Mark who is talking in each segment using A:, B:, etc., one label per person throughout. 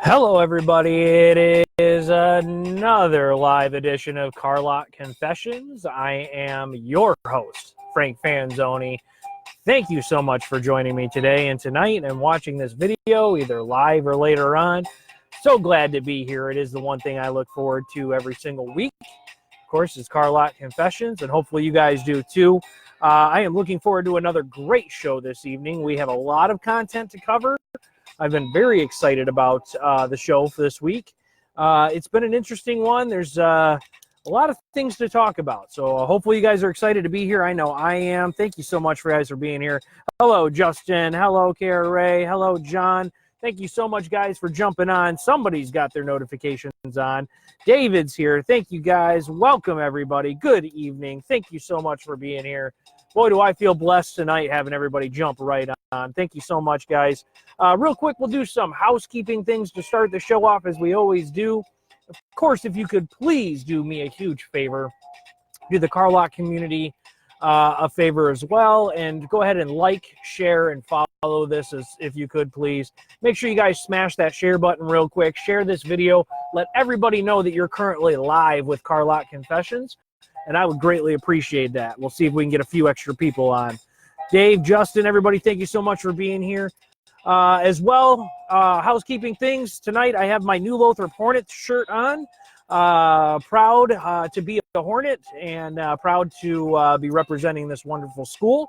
A: Hello, everybody. It is another live edition of Carlock Confessions. I am your host, Frank Fanzoni. Thank you so much for joining me today and tonight and watching this video, either live or later on. So glad to be here. It is the one thing I look forward to every single week. Of course, it's Carlock Confessions, and hopefully you guys do too. I am looking forward to another great show this evening. We have a lot of content to cover. I've been very excited about the show for this week. It's been an interesting one. There's a lot of things to talk about. So hopefully you guys are excited to be here. I know I am. Thank you so much for guys for being here. Hello, Justin. Hello, Kara Ray. Hello, John. Thank you so much, guys, for jumping on. Somebody's got their notifications on. David's here. Thank you, guys. Welcome, everybody. Good evening. Thank you so much for being here. Boy, do I feel blessed tonight having everybody jump right on. Thank you so much, guys. Real quick, we'll do some housekeeping things to start the show off as we always do. Of course, if you could please do me a huge favor, do the Carlock community a favor as well, and go ahead and like, share, and follow this if you could, please. Make sure you guys smash that share button real quick. Share this video. Let everybody know that you're currently live with Carlock Confessions, and I would greatly appreciate that. We'll see if we can get a few extra people on. Dave, Justin, everybody, thank you so much for being here. As well, housekeeping things. Tonight I have my new Lothrop Hornets shirt on. Proud to be a Hornet and proud to be representing this wonderful school.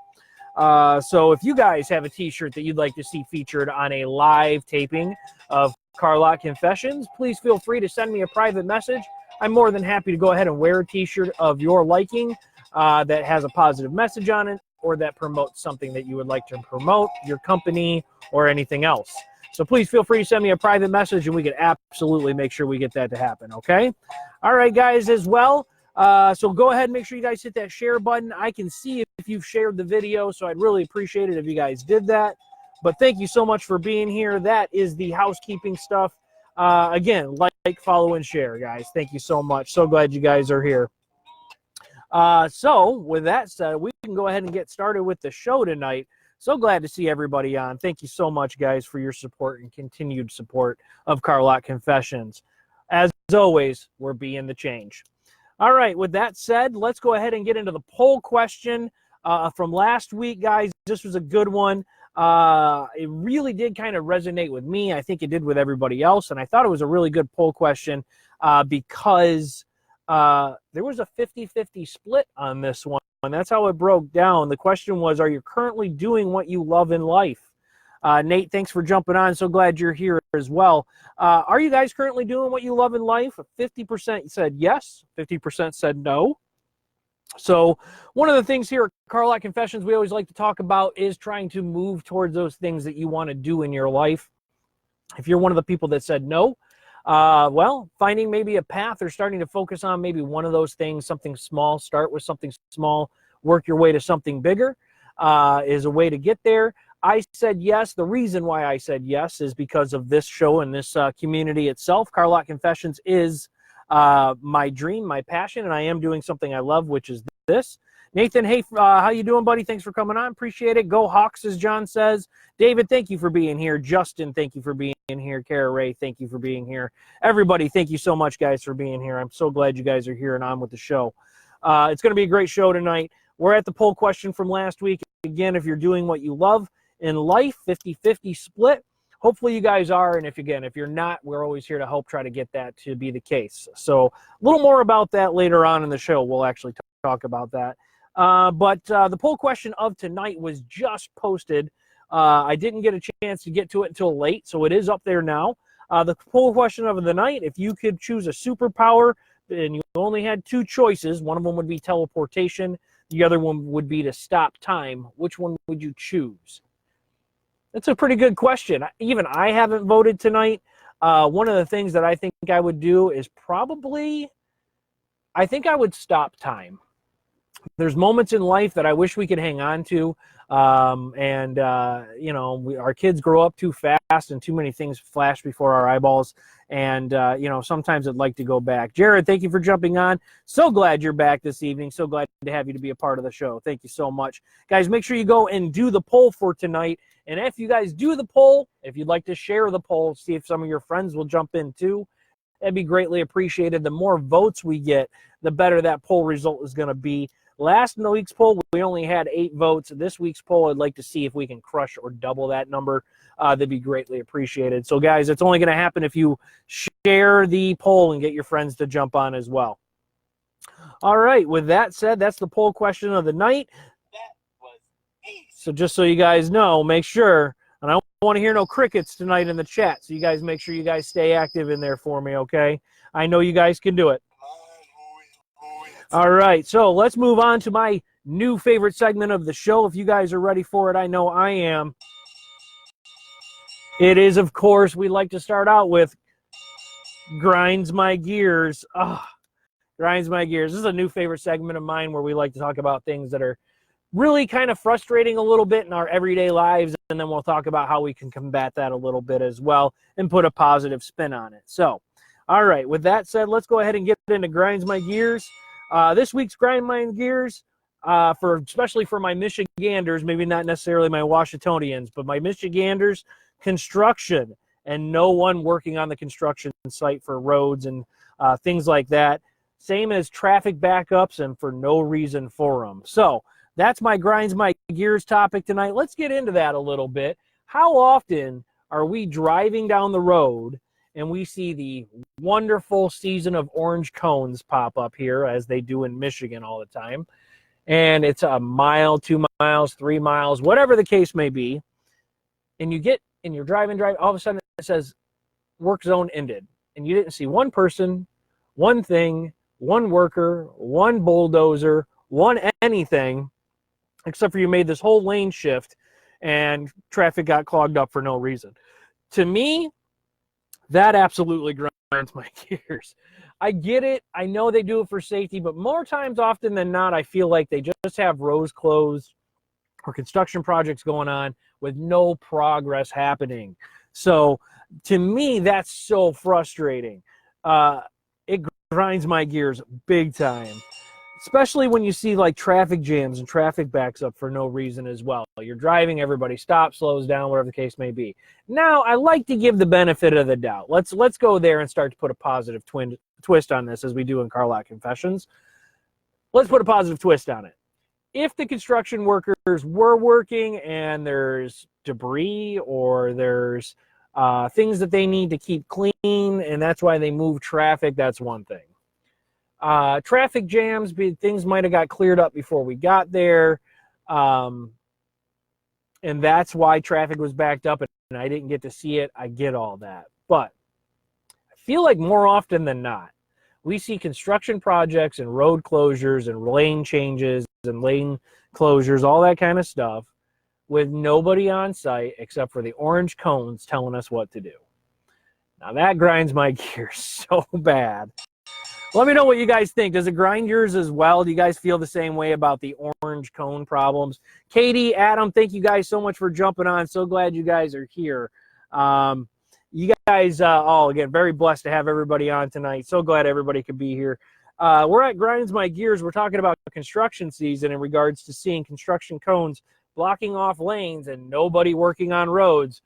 A: So if you guys have a t-shirt that you'd like to see featured on a live taping of Carlock Confessions, please feel free to send me a private message. I'm more than happy to go ahead and wear a t-shirt of your liking that has a positive message on it or that promotes something that you would like to promote, your company, or anything else. So please feel free to send me a private message, and we can absolutely make sure we get that to happen, okay? All right, guys, as well. So go ahead and make sure you guys hit that share button. I can see if you've shared the video, so I'd really appreciate it if you guys did that. But thank you so much for being here. That is the housekeeping stuff. Again, like, follow, and share, guys. Thank you so much. So glad you guys are here. So with that said, we can go ahead and get started with the show tonight. So glad to see everybody on. Thank you so much, guys, for your support and continued support of Carlock Confessions. As always, we're being the change. All right, with that said, let's go ahead and get into the poll question from last week, guys. This was a good one. It really did kind of resonate with me. I think it did with everybody else, and I thought it was a really good poll question because there was a 50-50 split on this one. And that's how it broke down. The question was, are you currently doing what you love in life? Nate, thanks for jumping on. So glad you're here as well. Are you guys currently doing what you love in life? 50% said yes. 50% said no. So one of the things here at Carlock Confessions we always like to talk about is trying to move towards those things that you want to do in your life. If you're one of the people that said no, well, finding maybe a path or starting to focus on maybe one of those things, something small, start with something small, work your way to something bigger is a way to get there. I said yes. The reason why I said yes is because of this show and this community itself. Carlock Confessions is my dream, my passion, and I am doing something I love, which is this. Nathan, hey, how you doing, buddy? Thanks for coming on. Appreciate it. Go Hawks, as John says. David, thank you for being here. Justin, thank you for being here. Kara Ray, thank you for being here. Everybody, thank you so much, guys, for being here. I'm so glad you guys are here and on with the show. It's going to be a great show tonight. We're at the poll question from last week. Again, if you're doing what you love in life, 50-50 split. Hopefully you guys are, and if you're not, we're always here to help try to get that to be the case. So a little more about that later on in the show. We'll actually talk about that. But the poll question of tonight was just posted. I didn't get a chance to get to it until late, so it is up there now. The poll question of the night, if you could choose a superpower and you only had two choices, one of them would be teleportation, the other one would be to stop time, which one would you choose? That's a pretty good question. Even I haven't voted tonight. One of the things that I think I would do is probably, I think I would stop time. There's moments in life that I wish we could hang on to. You know, our kids grow up too fast and too many things flash before our eyeballs. And, you know, sometimes I'd like to go back. Jared, thank you for jumping on. So glad you're back this evening. So glad to have you to be a part of the show. Thank you so much. Guys, make sure you go and do the poll for tonight. And if you guys do the poll, if you'd like to share the poll, see if some of your friends will jump in too, that'd be greatly appreciated. The more votes we get, the better that poll result is going to be. Last week's poll, we only had 8 votes. This week's poll, I'd like to see if we can crush or double that number. That'd be greatly appreciated. So, guys, it's only going to happen if you share the poll and get your friends to jump on as well. All right, with that said, that's the poll question of the night.
B: That was easy.
A: So just so you guys know, make sure, and I don't want to hear no crickets tonight in the chat, so you guys make sure you guys stay active in there for me, okay? I know you guys can do it. All right, so let's move on to my new favorite segment of the show. If you guys are ready for it, I know I am. It is, of course, we like to start out with Grinds My Gears. Grinds My Gears. This is a new favorite segment of mine where we like to talk about things that are really kind of frustrating a little bit in our everyday lives, and then we'll talk about how we can combat that a little bit as well and put a positive spin on it. So, all right, with that said, let's go ahead and get into Grinds My Gears. This week's Grind My Gears, especially for my Michiganders, maybe not necessarily my Washingtonians, but my Michiganders, construction, and no one working on the construction site for roads and things like that. Same as traffic backups and for no reason for them. So that's my Grinds My Gears topic tonight. Let's get into that a little bit. How often are we driving down the road and we see the wonderful season of orange cones pop up here, as they do in Michigan all the time, and it's a mile, 2 miles, 3 miles, whatever the case may be, and you're driving, all of a sudden it says work zone ended, and you didn't see one person, one thing, one worker, one bulldozer, one anything, except for you made this whole lane shift and traffic got clogged up for no reason. To me, that absolutely grinds my gears. I get it. I know they do it for safety, but more times often than not, I feel like they just have roads closed or construction projects going on with no progress happening. So to me, that's so frustrating. It grinds my gears big time, especially when you see like traffic jams and traffic backs up for no reason as well. You're driving, everybody stops, slows down, whatever the case may be. Now, I like to give the benefit of the doubt. Let's go there and start to put a positive twist on this, as we do in Car Lot Confessions. Let's put a positive twist on it. If the construction workers were working and there's debris or there's things that they need to keep clean, and that's why they move traffic, that's one thing. Traffic jams, things might have got cleared up before we got there, and that's why traffic was backed up and I didn't get to see it. I get all that. But I feel like more often than not, we see construction projects and road closures and lane changes and lane closures, all that kind of stuff, with nobody on site except for the orange cones telling us what to do. Now that grinds my gears so bad. Let me know what you guys think. Does it grind yours as well? Do you guys feel the same way about the orange cone problems? Katie, Adam, thank you guys so much for jumping on. So glad you guys are here. You guys, all again, very blessed to have everybody on tonight. So glad everybody could be here. We're at Grinds My Gears. We're talking about construction season in regards to seeing construction cones blocking off lanes and nobody working on roads.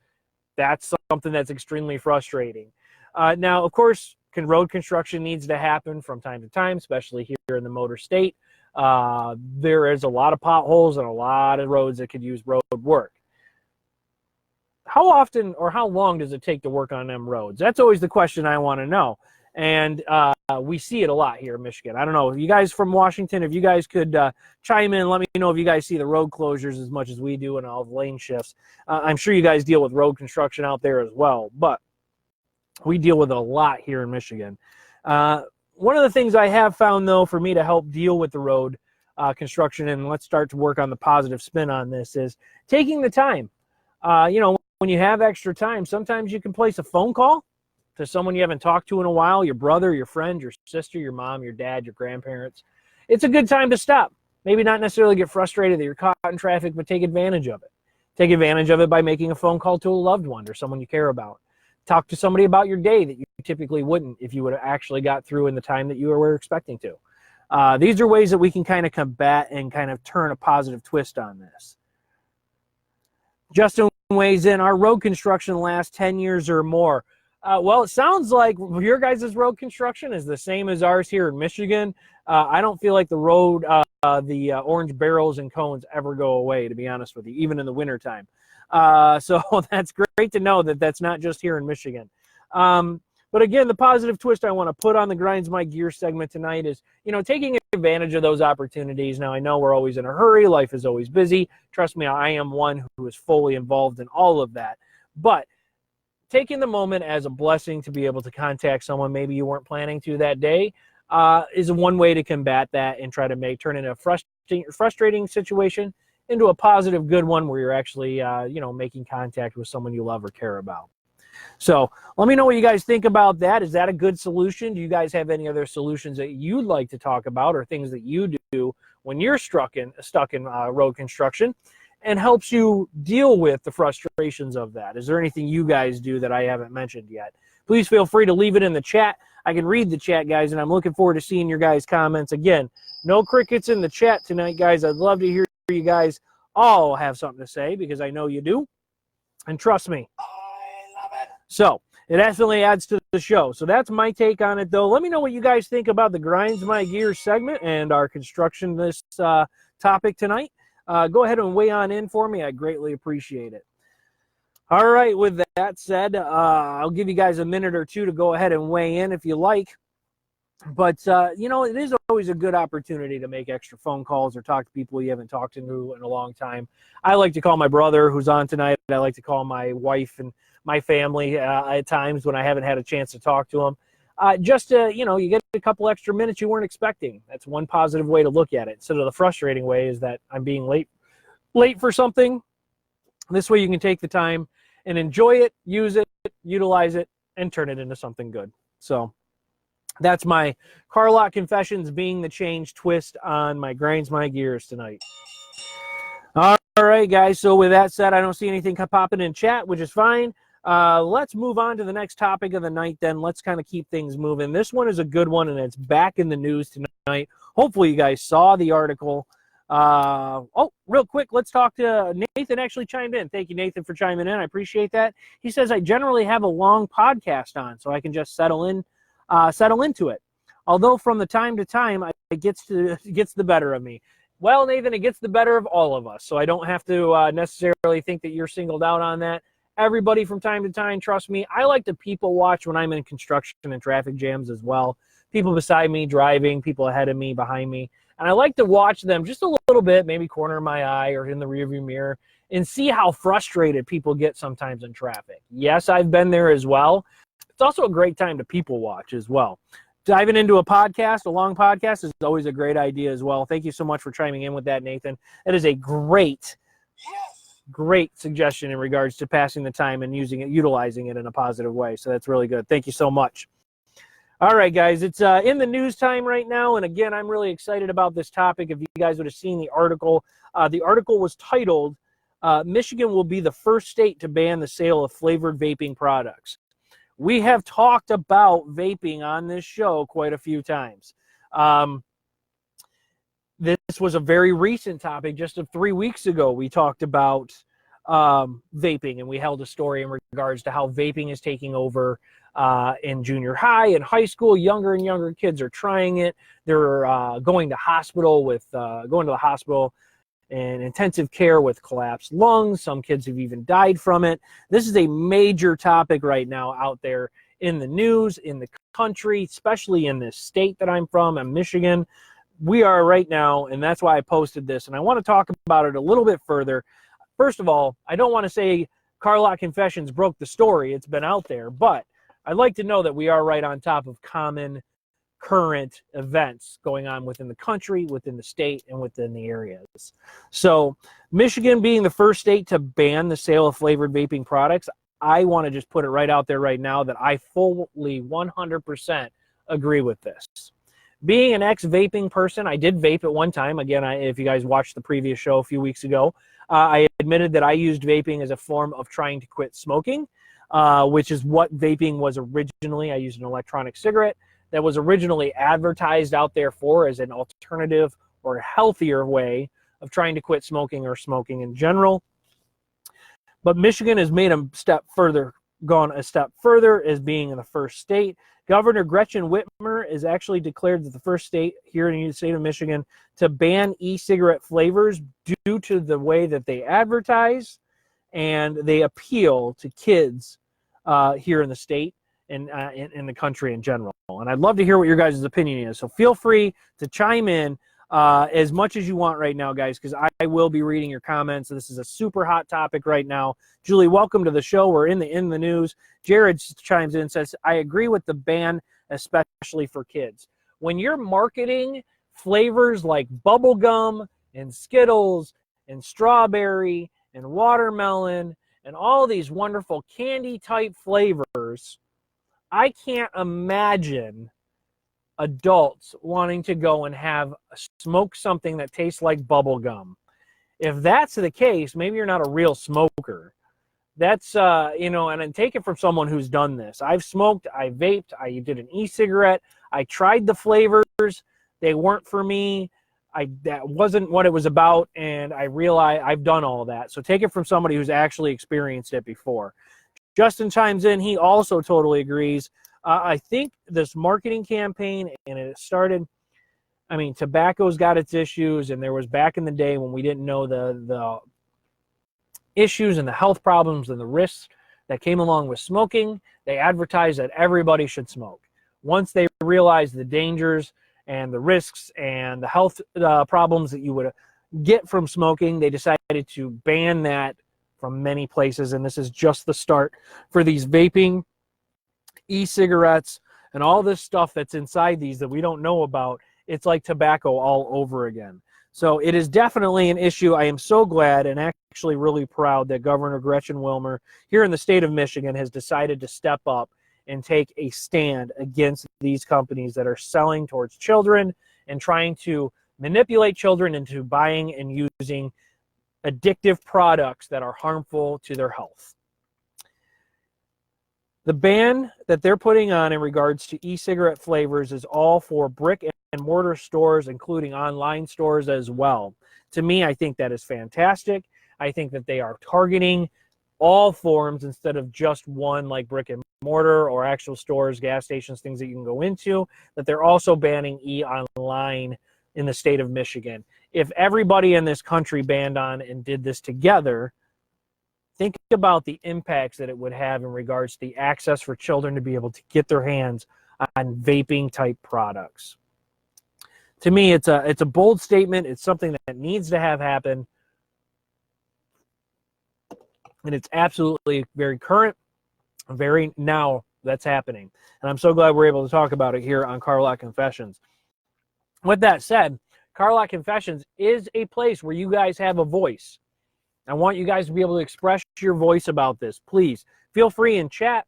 A: That's something that's extremely frustrating. Now, of course, road construction needs to happen from time to time, especially here in the Motor State. There is a lot of potholes and a lot of roads that could use road work. How often or how long does it take to work on them roads? That's always the question I want to know. And we see it a lot here in Michigan. I don't know, if you guys from Washington, if you guys could chime in, let me know if you guys see the road closures as much as we do and all the lane shifts. I'm sure you guys deal with road construction out there as well, but we deal with it a lot here in Michigan. One of the things I have found, though, for me to help deal with the road construction, and let's start to work on the positive spin on this, is taking the time. When you have extra time, sometimes you can place a phone call to someone you haven't talked to in a while, your brother, your friend, your sister, your mom, your dad, your grandparents. It's a good time to stop. Maybe not necessarily get frustrated that you're caught in traffic, but take advantage of it. Take advantage of it by making a phone call to a loved one or someone you care about. Talk to somebody about your day that you typically wouldn't if you would have actually got through in the time that you were expecting to. These are ways that we can kind of combat and kind of turn a positive twist on this. Justin weighs in. Our road construction lasts 10 years or more. Well, it sounds like your guys' road construction is the same as ours here in Michigan. I don't feel like the road, the orange barrels and cones ever go away, to be honest with you, even in the wintertime. So that's great to know that that's not just here in Michigan. But again, the positive twist I want to put on the Grinds My Gear segment tonight is, taking advantage of those opportunities. Now, I know we're always in a hurry. Life is always busy. Trust me, I am one who is fully involved in all of that. But taking the moment as a blessing to be able to contact someone maybe you weren't planning to that day is one way to combat that and try to turn in a frustrating situation into a positive, good one where you're actually, making contact with someone you love or care about. So let me know what you guys think about that. Is that a good solution? Do you guys have any other solutions that you'd like to talk about or things that you do when you're stuck in road construction and helps you deal with the frustrations of that? Is there anything you guys do that I haven't mentioned yet? Please feel free to leave it in the chat. I can read the chat, guys, and I'm looking forward to seeing your guys' comments. Again, no crickets in the chat tonight, guys. I'd love to hear you guys all have something to say because I know you do. And trust me.
B: I love it.
A: So it definitely adds to the show. So that's my take on it, though. Let me know what you guys think about the Grinds My Gear segment and our construction topic tonight. Go ahead and weigh on in for me. I greatly appreciate it. All right, with that said, I'll give you guys a minute or two to go ahead and weigh in if you like. But, it is always a good opportunity to make extra phone calls or talk to people you haven't talked to in a long time. I like to call my brother who's on tonight. I like to call my wife and my family at times when I haven't had a chance to talk to them. Just to, you get a couple extra minutes you weren't expecting. That's one positive way to look at it. Instead of the frustrating way is that I'm being late for something. This way you can take the time and enjoy it, use it, utilize it, and turn it into something good. So that's my car lot confessions being the change twist on my Grinds My Gears tonight. All right, guys. So with that said, I don't see anything popping in chat, which is fine. Let's move on to the next topic of the night then. Let's kind of keep things moving. This one is a good one, and it's back in the news tonight. Hopefully you guys saw the article. Real quick, let's talk to Nathan. Actually chimed in. Thank you, Nathan, for chiming in. I appreciate that. He says, I generally have a long podcast on, so I can just settle into it. Although from the time to time, it gets the better of me. Well, Nathan, it gets the better of all of us, so I don't have to necessarily think that you're singled out on that. Everybody from time to time, trust me, I like to people watch when I'm in construction and traffic jams as well. People beside me driving, people ahead of me, behind me. And I like to watch them just a little bit, maybe corner of my eye or in the rearview mirror, and see how frustrated people get sometimes in traffic. Yes, I've been there as well. It's also a great time to people watch as well. Diving into a long podcast is always a great idea as well. Thank you so much for chiming in with that, Nathan. That is a great suggestion in regards to passing the time and utilizing it in a positive way. So that's really good. Thank you so much. All right, guys, it's in the news time right now. And again, I'm really excited about this topic. If you guys would have seen the article was titled, Michigan will be the first state to ban the sale of flavored vaping products. We have talked about vaping on this show quite a few times. This was a very recent topic. Just 3 weeks ago, we talked about vaping, and we held a story in regards to how vaping is taking over in junior high and high school. Younger and younger kids are trying it. They're going to the hospital and intensive care with collapsed lungs. Some kids have even died from it. This is a major topic right now out there in the news, in the country, especially in this state that I'm from, in Michigan. We are right now, and that's why I posted this, and I want to talk about it a little bit further. First of all, I don't want to say Car Lot Confessions broke the story. It's been out there, but I'd like to know that we are right on top of common current events going on within the country, within the state, and within the areas. So Michigan being the first state to ban the sale of flavored vaping products, I want to just put it right out there right now that I fully 100% agree with this. Being an ex-vaping person, I did vape at one time. Again, if you guys watched the previous show a few weeks ago, I admitted that I used vaping as a form of trying to quit smoking, which is what vaping was originally. I used an electronic cigarette that was originally advertised out there for as an alternative or a healthier way of trying to quit smoking or smoking in general. But Michigan has made a step further, gone a step further as being the first state. Governor Gretchen Whitmer is actually declared the first state here in the state of Michigan to ban e-cigarette flavors due to the way that they advertise and they appeal to kids here in the state and in the country in general. And I'd love to hear what your guys' opinion is. So feel free to chime in as much as you want right now, guys, because I will be reading your comments. This is a super hot topic right now. Julie, welcome to the show. We're in the news. Jared chimes in and says, I agree with the ban, especially for kids. When you're marketing flavors like bubblegum and Skittles and strawberry and watermelon and all these wonderful candy-type flavors, I can't imagine adults wanting to go and smoke something that tastes like bubble gum. If that's the case, maybe you're not a real smoker. That's and then take it from someone who's done this. I've smoked, I vaped, I did an e-cigarette, I tried the flavors, they weren't for me. That wasn't what it was about, and I realize I've done all that. So take it from somebody who's actually experienced it before. Justin chimes in, he also totally agrees. I think this marketing campaign, and it started, tobacco's got its issues, and there was back in the day when we didn't know the issues and the health problems and the risks that came along with smoking. They advertised that everybody should smoke. Once they realized the dangers and the risks and the health problems that you would get from smoking, they decided to ban that from many places, and this is just the start for these vaping, e-cigarettes, and all this stuff that's inside these that we don't know about. It's like tobacco all over again. So it is definitely an issue. I am so glad and actually really proud that Governor Gretchen Whitmer here in the state of Michigan has decided to step up and take a stand against these companies that are selling towards children and trying to manipulate children into buying and using addictive products that are harmful to their health. The ban that they're putting on in regards to e-cigarette flavors is all for brick and mortar stores, including online stores as well. To me, I think that is fantastic. I think that they are targeting all forms instead of just one, like brick and mortar or actual stores, gas stations, things that you can go into, that they're also banning e-online in the state of Michigan. If everybody in this country banned on and did this together, think about the impacts that it would have in regards to the access for children to be able to get their hands on vaping type products. To me, it's a bold statement. It's something that needs to have happen. And it's absolutely very current, very now that's happening. And I'm so glad we're able to talk about it here on Carlock Confessions. With that said, Carlock Confessions is a place where you guys have a voice. I want you guys to be able to express your voice about this. Please feel free in chat.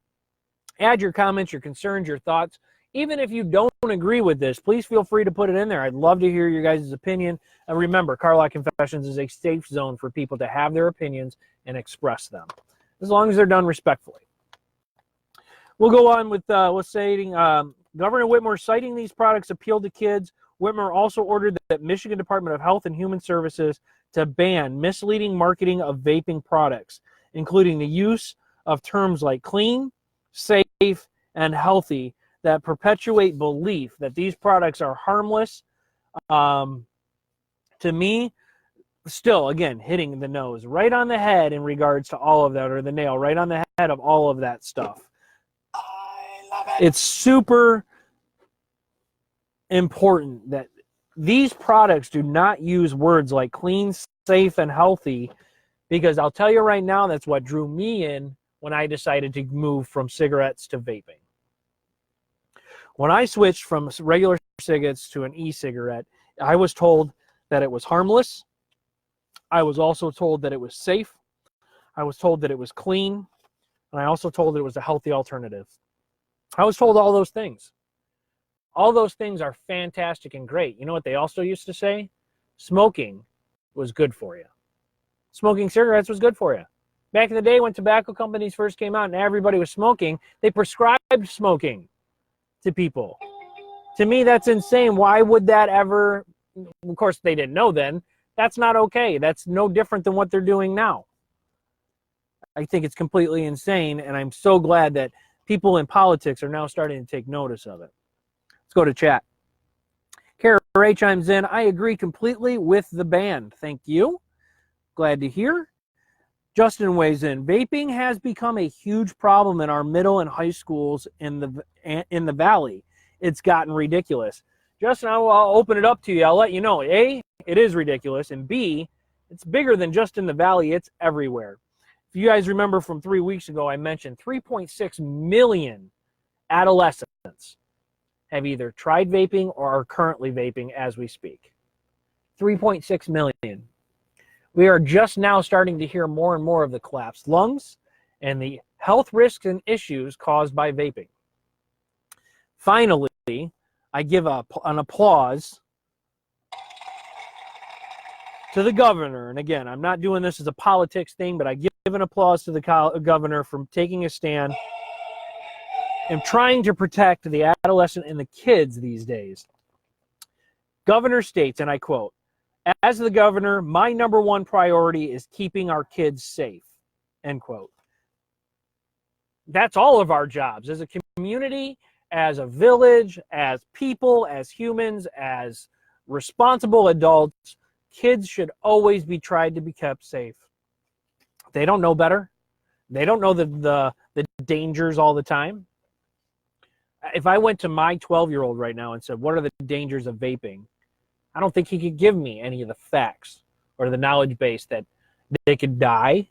A: Add your comments, your concerns, your thoughts. Even if you don't agree with this, please feel free to put it in there. I'd love to hear your guys' opinion. And remember, Carlock Confessions is a safe zone for people to have their opinions and express them, as long as they're done respectfully. We'll go on with stating, Governor Whitmer citing these products appeal to kids. Whitmer also ordered that Michigan Department of Health and Human Services to ban misleading marketing of vaping products, including the use of terms like clean, safe, and healthy that perpetuate belief that these products are harmless. To me, still, again, hitting the nose right on the head in regards to all of that, or the nail right on the head of all of that stuff.
B: I love it.
A: It's super important that these products do not use words like clean, safe, and healthy, because I'll tell you right now, that's what drew me in when I decided to move from cigarettes to vaping. When I switched from regular cigarettes to an e-cigarette, I was told that it was harmless. I was also told that it was safe. I was told that it was clean. And I also told that it was a healthy alternative. I was told all those things. All those things are fantastic and great. You know what they also used to say? Smoking was good for you. Smoking cigarettes was good for you. Back in the day when tobacco companies first came out and everybody was smoking, they prescribed smoking to people. To me, that's insane. Why would that ever? Of course, they didn't know then. That's not okay. That's no different than what they're doing now. I think it's completely insane, and I'm so glad that people in politics are now starting to take notice of it. Let's go to chat. Kara Ray chimes in, I agree completely with the ban. Thank you. Glad to hear. Justin weighs in, vaping has become a huge problem in our middle and high schools in the valley. It's gotten ridiculous. Justin, I'll open it up to you. I'll let you know. A, it is ridiculous, and B, it's bigger than just in the valley. It's everywhere. If you guys remember from 3 weeks ago, I mentioned 3.6 million adolescents have either tried vaping or are currently vaping as we speak. 3.6 million. We are just now starting to hear more and more of the collapsed lungs and the health risks and issues caused by vaping. Finally, I give an applause to the governor. And again, I'm not doing this as a politics thing, but I give an applause to the governor for taking a stand and trying to protect the adolescent and the kids these days. Governor states, and I quote, as the governor, my number one priority is keeping our kids safe, end quote. That's all of our jobs as a community, as a village, as people, as humans, as responsible adults. Kids should always be tried to be kept safe. They don't know better. They don't know the dangers all the time. If I went to my 12-year-old right now and said, what are the dangers of vaping? I don't think he could give me any of the facts or the knowledge base that they could die,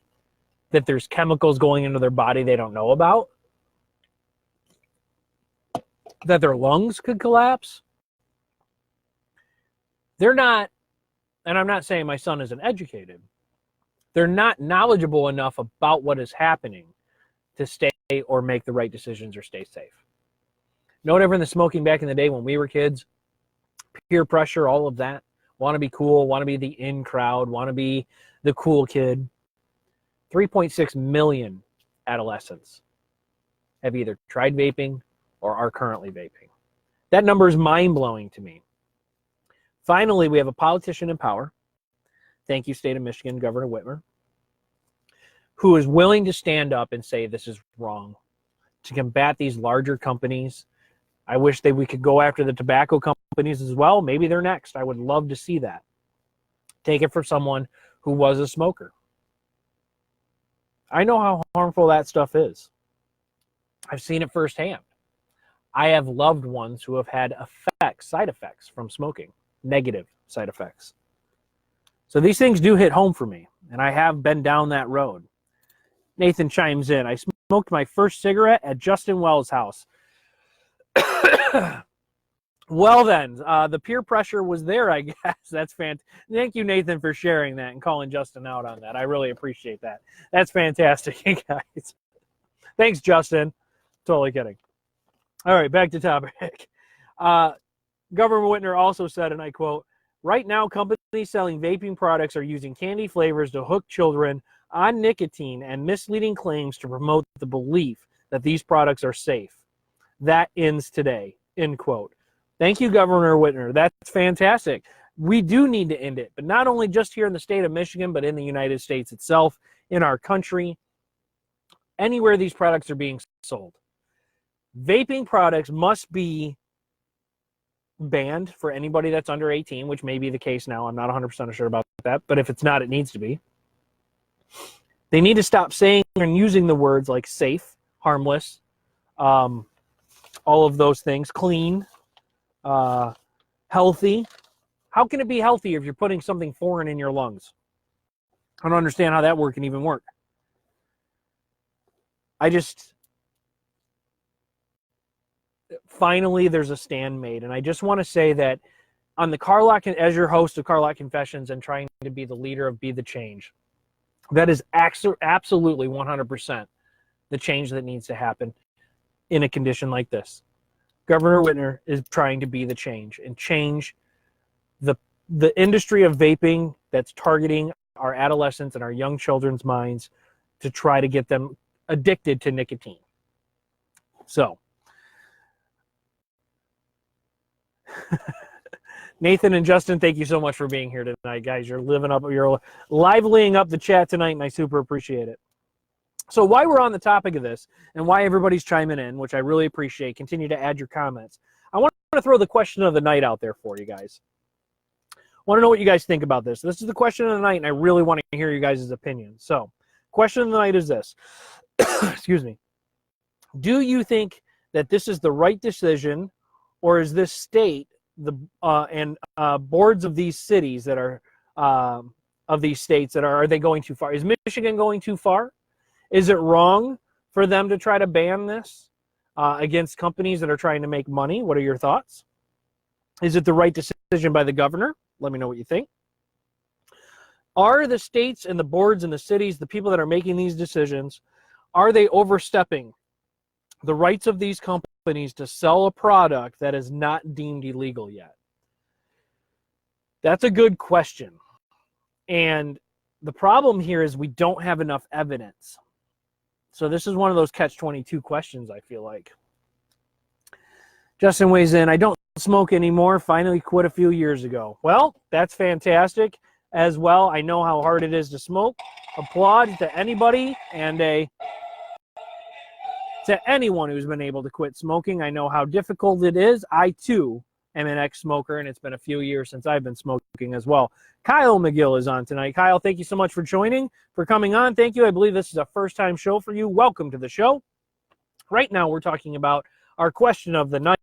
A: that there's chemicals going into their body they don't know about, that their lungs could collapse. They're not, and I'm not saying my son isn't educated, they're not knowledgeable enough about what is happening to stay or make the right decisions or stay safe. No different than smoking back in the day when we were kids. Peer pressure, all of that. Want to be cool, want to be the in crowd, want to be the cool kid. 3.6 million adolescents have either tried vaping or are currently vaping. That number is mind-blowing to me. Finally, we have a politician in power. Thank you, State of Michigan, Governor Whitmer, who is willing to stand up and say this is wrong, to combat these larger companies. I wish that we could go after the tobacco companies as well. Maybe they're next. I would love to see that. Take it from someone who was a smoker. I know how harmful that stuff is. I've seen it firsthand. I have loved ones who have had side effects from smoking, negative side effects. So these things do hit home for me, and I have been down that road. Nathan chimes in. I smoked my first cigarette at Justin Wells' house. Well then, the peer pressure was there, I guess. That's fantastic. Thank you, Nathan, for sharing that and calling Justin out on that. I really appreciate that. That's fantastic, guys. Thanks, Justin. Totally kidding. All right, back to topic. Governor Whitmer also said, and I quote, right now, companies selling vaping products are using candy flavors to hook children on nicotine and misleading claims to promote the belief that these products are safe. That ends today, end quote. Thank you, Governor Whitmer. That's fantastic. We do need to end it, but not only just here in the state of Michigan, but in the United States itself, in our country, anywhere these products are being sold. Vaping products must be banned for anybody that's under 18, which may be the case now. I'm not 100% sure about that, but if it's not, it needs to be. They need to stop saying and using the words like safe, harmless, all of those things, clean, healthy. How can it be healthy if you're putting something foreign in your lungs? I don't understand how that word can even work. Finally, there's a stand made. And I just want to say that on the Carlock, as your host of Carlock Confessions and trying to be the leader of Be the Change, that is absolutely 100% the change that needs to happen in a condition like this. Governor Whitmer is trying to be the change and change the industry of vaping that's targeting our adolescents and our young children's minds to try to get them addicted to nicotine. So, Nathan and Justin, thank you so much for being here tonight, guys. You're livening up the chat tonight, and I super appreciate it. So while we're on the topic of this and why everybody's chiming in, which I really appreciate, continue to add your comments. I want to throw the question of the night out there for you guys. I want to know what you guys think about this. This is the question of the night, and I really want to hear you guys' opinions. So, question of the night is this. Excuse me. Do you think that this is the right decision, or is this state and boards of these cities that are of these states that are they going too far? Is Michigan going too far? Is it wrong for them to try to ban this against companies that are trying to make money? What are your thoughts? Is it the right decision by the governor? Let me know what you think. Are the states and the boards and the cities, the people that are making these decisions, are they overstepping the rights of these companies to sell a product that is not deemed illegal yet? That's a good question. And the problem here is we don't have enough evidence. So this is one of those catch-22 questions, I feel like. Justin weighs in, I don't smoke anymore, finally quit a few years ago. Well, that's fantastic as well. I know how hard it is to smoke. Applaud to anybody and to anyone who's been able to quit smoking. I know how difficult it is. I, too, am an ex-smoker, and it's been a few years since I've been smoking as well. Kyle McGill is on tonight. Kyle, thank you so much for joining, for coming on. Thank you. I believe this is a first-time show for you. Welcome to the show. Right now, we're talking about our question of the night.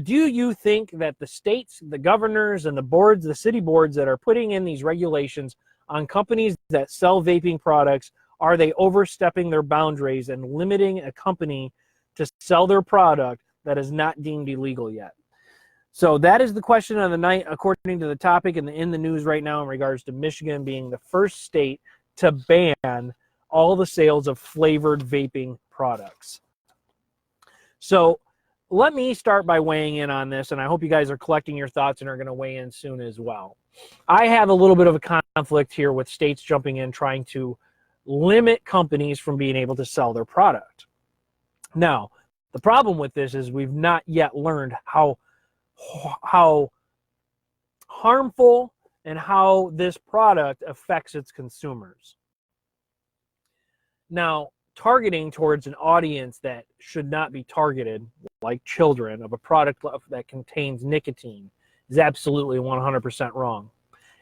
A: Do you think that the states, the governors, and the boards, the city boards that are putting in these regulations on companies that sell vaping products, are they overstepping their boundaries and limiting a company to sell their product that is not deemed illegal yet? So that is the question of the night, according to the topic in the news right now in regards to Michigan being the first state to ban all the sales of flavored vaping products. So let me start by weighing in on this, and I hope you guys are collecting your thoughts and are going to weigh in soon as well. I have a little bit of a conflict here with states jumping in, trying to limit companies from being able to sell their product. Now, the problem with this is we've not yet learned how harmful and how this product affects its consumers. Now, targeting towards an audience that should not be targeted, like children, of a product that contains nicotine is absolutely 100% wrong.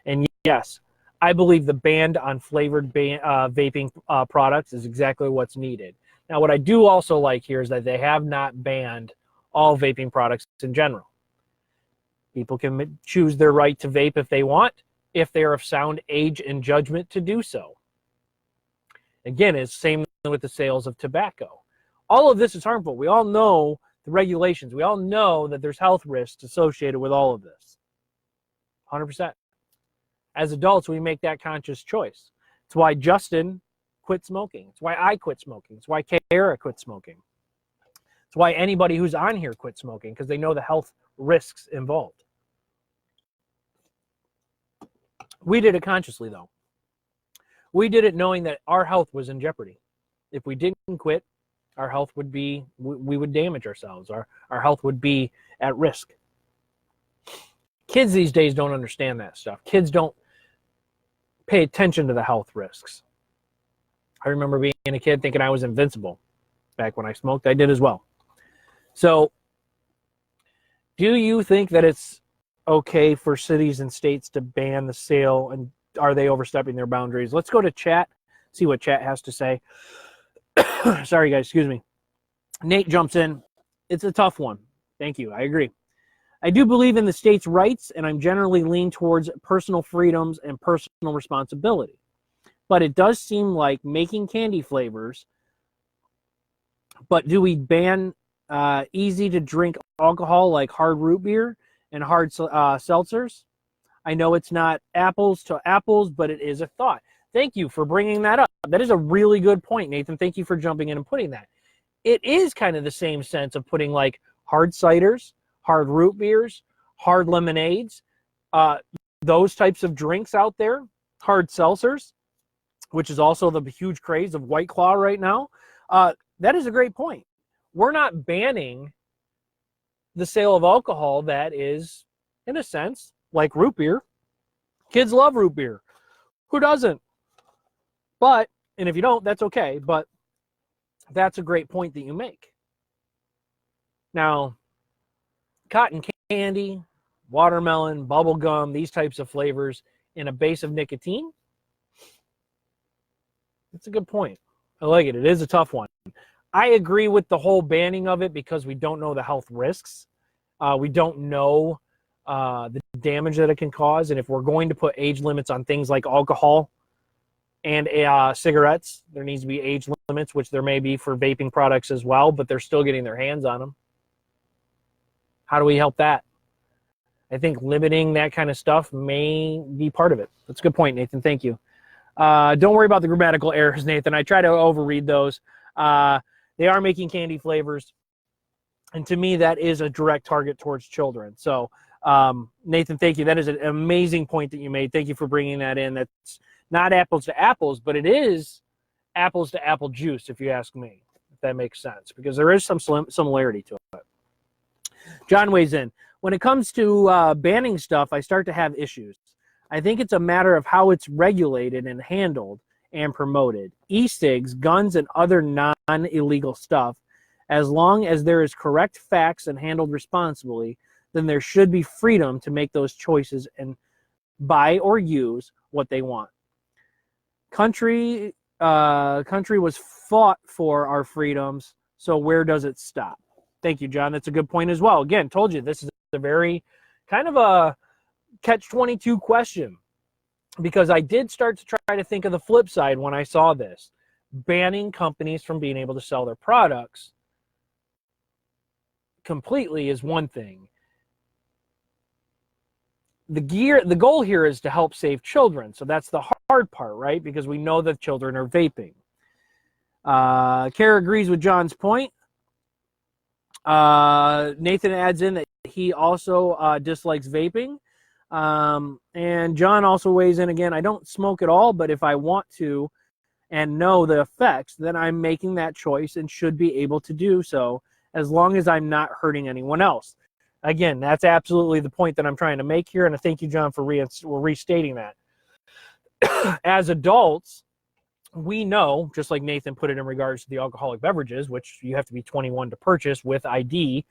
A: And yes, I believe the ban on flavored vaping products is exactly what's needed. Now, what I do also like here is that they have not banned all vaping products in general. People can choose their right to vape if they want, if they are of sound age and judgment to do so. Again, it's the same with the sales of tobacco. All of this is harmful. We all know the regulations. We all know that there's health risks associated with all of this. 100%. As adults, we make that conscious choice. It's why Justin quit smoking. It's why I quit smoking. It's why Kara quit smoking. It's why anybody who's on here quit smoking, because they know the health risks involved. We did it consciously, though. We did it knowing that our health was in jeopardy. If we didn't quit, our health would be, we would damage ourselves. Our health would be at risk. Kids these days don't understand that stuff. Kids don't pay attention to the health risks. I remember being a kid thinking I was invincible. Back when I smoked, I did as well. So, do you think that it's okay for cities and states to ban the sale, and are they overstepping their boundaries? Let's go to chat, see what chat has to say. Sorry, guys, excuse me. Nate jumps in. It's a tough one. Thank you. I agree. I do believe in the state's rights, and I'm generally lean towards personal freedoms and personal responsibility. But it does seem like making candy flavors, but do we ban easy-to-drink alcohol like hard root beer and hard seltzers? I know it's not apples to apples, but it is a thought. Thank you for bringing that up. That is a really good point, Nathan. Thank you for jumping in and putting that. It is kind of the same sense of putting like hard ciders, hard root beers, hard lemonades, those types of drinks out there, hard seltzers, which is also the huge craze of White Claw right now. That is a great point. We're not banning the sale of alcohol that is, in a sense, like root beer. Kids love root beer. Who doesn't? But And if you don't, that's okay. But that's a great point that you make. Now, cotton candy, watermelon, bubble gum, these types of flavors in a base of nicotine, that's a good point. I like it. It is a tough one. I agree with the whole banning of it because we don't know the health risks. We don't know the damage that it can cause. And if we're going to put age limits on things like alcohol and cigarettes, there needs to be age limits, which there may be for vaping products as well, but they're still getting their hands on them. How do we help that? I think limiting that kind of stuff may be part of it. That's a good point, Nathan. Thank you. Don't worry about the grammatical errors, Nathan. I try to overread those. They are making candy flavors. And to me, that is a direct target towards children. So, Nathan, thank you. That is an amazing point that you made. Thank you for bringing that in. That's not apples to apples, but it is apples to apple juice, if you ask me, if that makes sense, because there is some similarity to it. John weighs in. When it comes to banning stuff, I start to have issues. I think it's a matter of how it's regulated and handled and promoted. E-cigs, guns, and other non-illegal stuff, as long as there is correct facts and handled responsibly, then there should be freedom to make those choices and buy or use what they want. Country was fought for our freedoms, so where does it stop? Thank you, John. That's a good point as well. Again, told you this is a very kind of a catch-22 question, because I did start to try to think of the flip side when I saw this. Banning companies from being able to sell their products completely is one thing. The goal here is to help save children. So that's the hard part, right? Because we know that children are vaping. Kara agrees with John's point. Nathan adds in that he also dislikes vaping. And John also weighs in again. I don't smoke at all, but if I want to and know the effects, then I'm making that choice and should be able to do so as long as I'm not hurting anyone else. Again, that's absolutely the point that I'm trying to make here, and I thank you, John, for restating that. As adults, we know, just like Nathan put it in regards to the alcoholic beverages, which you have to be 21 to purchase with ID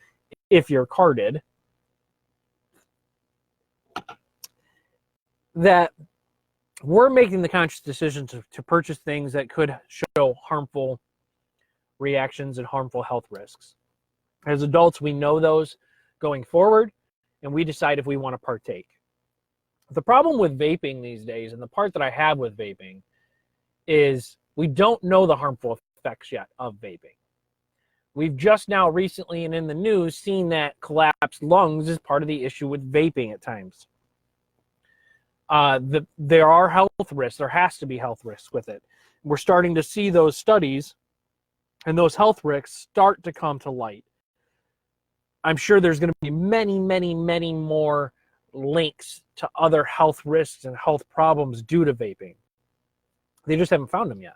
A: if you're carded, that we're making the conscious decision to purchase things that could show harmful reactions and harmful health risks. As adults, we know those going forward, and we decide if we want to partake. The problem with vaping these days, and the part that I have with vaping, is we don't know the harmful effects yet of vaping. We've just now recently and in the news seen that collapsed lungs is part of the issue with vaping at times. There are health risks. There has to be health risks with it. We're starting to see those studies, and those health risks start to come to light. I'm sure there's going to be many, many, many more links to other health risks and health problems due to vaping. They just haven't found them yet.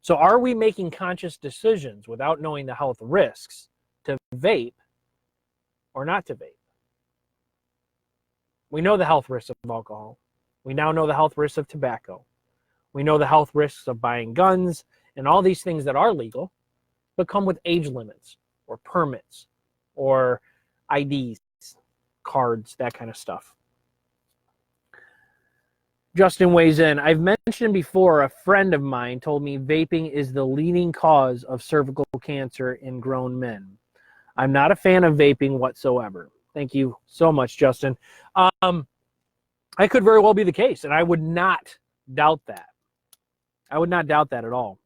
A: So are we making conscious decisions without knowing the health risks to vape or not to vape? We know the health risks of alcohol. We now know the health risks of tobacco. We know the health risks of buying guns and all these things that are legal, but come with age limits or permits or IDs, cards, that kind of stuff. Justin weighs in. I've mentioned before, a friend of mine told me vaping is the leading cause of cervical cancer in grown men. I'm not a fan of vaping whatsoever. Thank you so much, Justin. I could very well be the case, and I would not doubt that. I would not doubt that at all.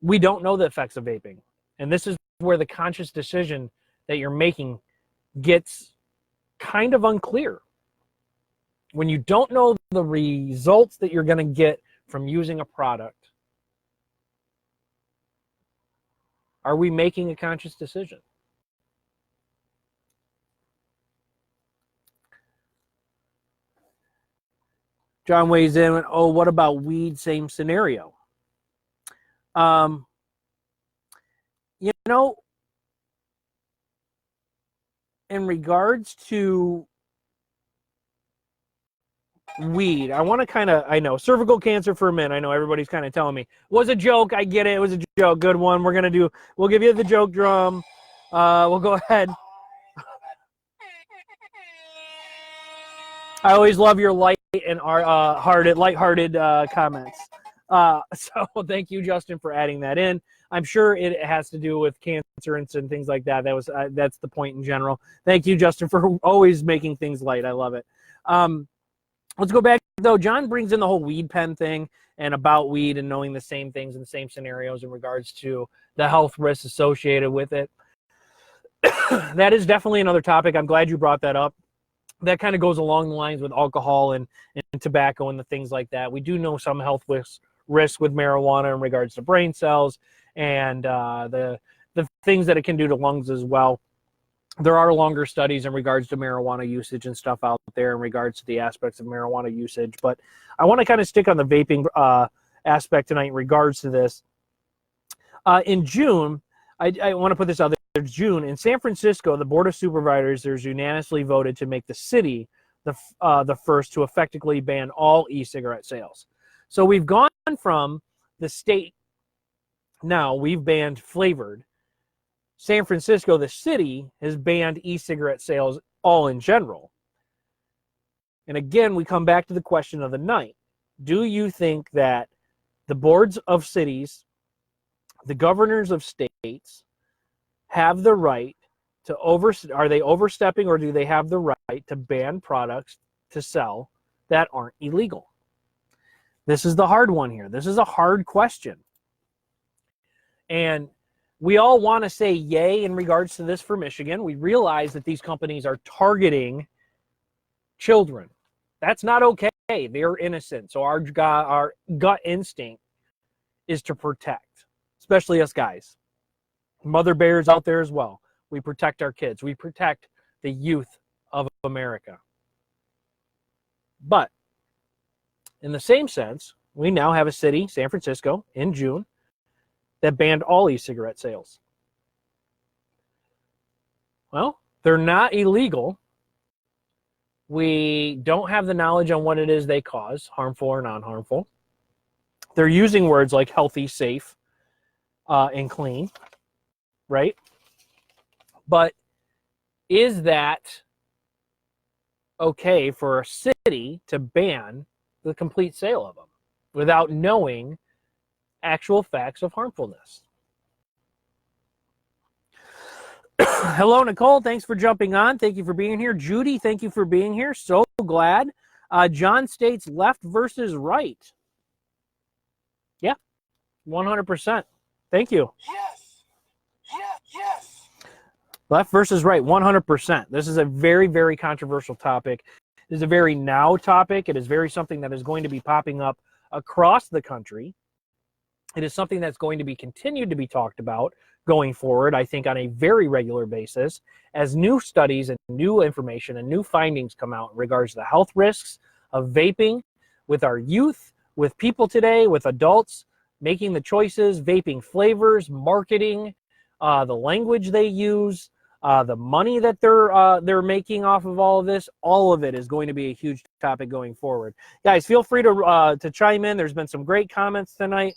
A: We don't know the effects of vaping. And this is where the conscious decision that you're making gets kind of unclear. When you don't know the results that you're going to get from using a product, are we making a conscious decision? John weighs in, oh, what about weed? Same scenario. You know, in regards to weed. I want to I know, cervical cancer for men. I know everybody's kind of telling me. Was a joke. I get it. It was a joke. Good one. We'll give you the joke drum. We'll go ahead. I always love your light and lighthearted comments. So thank you, Justin, for adding that in. I'm sure it has to do with cancer and things like that. That's the point in general. Thank you, Justin, for always making things light. I love it. Let's go back, though. John brings in the whole weed pen thing and about weed and knowing the same things in the same scenarios in regards to the health risks associated with it. That is definitely another topic. I'm glad you brought that up. That kind of goes along the lines with alcohol and tobacco and the things like that. We do know some health risks with marijuana in regards to brain cells and the things that it can do to lungs as well. There are longer studies in regards to marijuana usage and stuff out there in regards to the aspects of marijuana usage. But I want to kind of stick on the vaping aspect tonight in regards to this. In June, I want to put this out there. June in San Francisco, the Board of Supervisors unanimously voted to make the city the first to effectively ban all e-cigarette sales. So we've gone from the state. Now we've banned flavored. San Francisco, the city, has banned e-cigarette sales all in general. And again, we come back to the question of the night. Do you think that the boards of cities, the governors of states, have the right to are they overstepping, or do they have the right to ban products to sell that aren't illegal? This is the hard one here. This is a hard question. And we all want to say yay in regards to this for Michigan. We realize that these companies are targeting children. That's not okay. They're innocent. So our gut instinct is to protect, especially us guys. Mother bears out there as well. We protect our kids. We protect the youth of America. But in the same sense, we now have a city, San Francisco, in June, that banned all e-cigarette sales. Well, they're not illegal. We don't have the knowledge on what it is they cause, harmful or non-harmful. They're using words like healthy, safe, and clean. Right? But is that okay for a city to ban the complete sale of them without knowing actual facts of harmfulness? Hello, Nicole. Thanks for jumping on. Thank you for being here. Judy, thank you for being here. So glad. John states left versus right. Yeah, 100%. Thank you.
B: Yes. Yes.
A: Left versus right, 100%. This is a very, very controversial topic. It is a very now topic. It is very something that is going to be popping up across the country. It is something that's going to be continued to be talked about going forward, I think, on a very regular basis as new studies and new information and new findings come out in regards to the health risks of vaping with our youth, with people today, with adults making the choices, vaping flavors, marketing, the language they use, the money that they're making off of all of this. All of it is going to be a huge topic going forward. Guys, feel free to chime in. There's been some great comments tonight.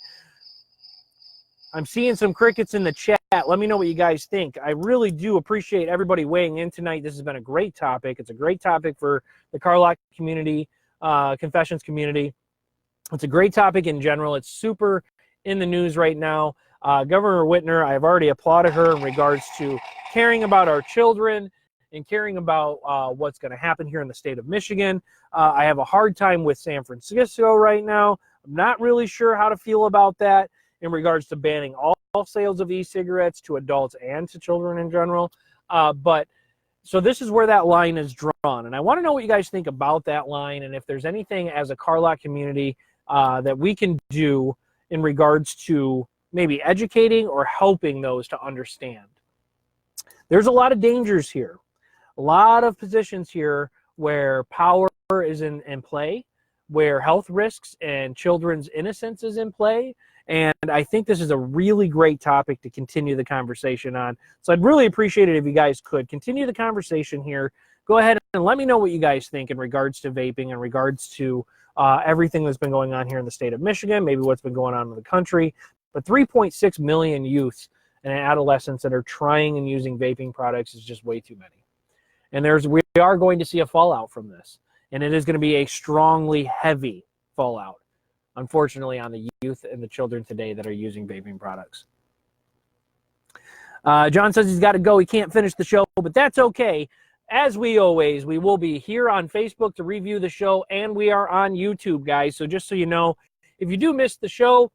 A: I'm seeing some crickets in the chat. Let me know what you guys think. I really do appreciate everybody weighing in tonight. This has been a great topic. It's a great topic for the Carlock community, confessions community. It's a great topic in general. It's super in the news right now. Governor Whitmer, I've already applauded her in regards to caring about our children and caring about what's going to happen here in the state of Michigan. I have a hard time with San Francisco right now. I'm not really sure how to feel about that in regards to banning all sales of e-cigarettes to adults and to children in general. But so this is where that line is drawn. And I want to know what you guys think about that line and if there's anything as a Carlock community that we can do in regards to maybe educating or helping those to understand. There's a lot of dangers here, a lot of positions here where power is in play, where health risks and children's innocence is in play. And I think this is a really great topic to continue the conversation on. So I'd really appreciate it if you guys could continue the conversation here. Go ahead let me know what you guys think in regards to vaping, in regards to everything that's been going on here in the state of Michigan, maybe what's been going on in the country. But 3.6 million youths and adolescents that are trying and using vaping products is just way too many. And we are going to see a fallout from this. And it is going to be a strongly heavy fallout, unfortunately, on the youth and the children today that are using vaping products. John says he's got to go. He can't finish the show, but that's okay. As we will be here on Facebook to review the show, and we are on YouTube, guys. So just so you know, if you do miss the show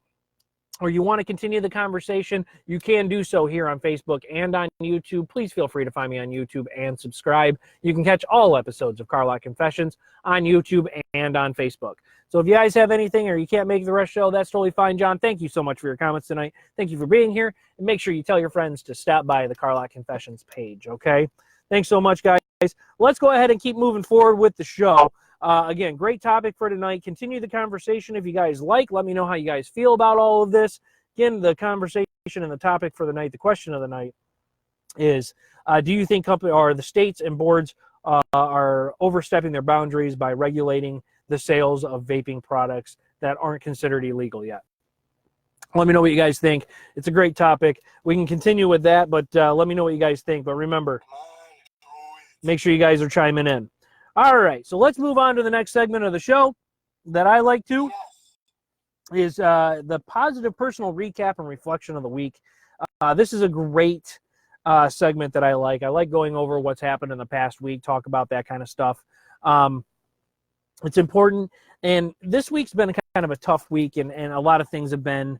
A: or you want to continue the conversation, you can do so here on Facebook and on YouTube. Please feel free to find me on YouTube and subscribe. You can catch all episodes of Car Lot Confessions on YouTube and on Facebook. So if you guys have anything or you can't make the rest of the show, that's totally fine, John. Thank you so much for your comments tonight. Thank you for being here. And make sure you tell your friends to stop by the Car Lot Confessions page, okay? Thanks so much, guys. Let's go ahead and keep moving forward with the show. Again, great topic for tonight. Continue the conversation if you guys like. Let me know how you guys feel about all of this. Again, the conversation and the topic for the night, the question of the night is, do you think the states and boards are overstepping their boundaries by regulating the sales of vaping products that aren't considered illegal yet? Let me know what you guys think. It's a great topic. We can continue with that, but let me know what you guys think. But remember, make sure you guys are chiming in. All right, so let's move on to the next segment of the show that I like to, is the positive personal recap and reflection of the week. This is a great segment that I like. I like going over what's happened in the past week, talk about that kind of stuff. It's important, and this week's been kind of a tough week, and a lot of things have been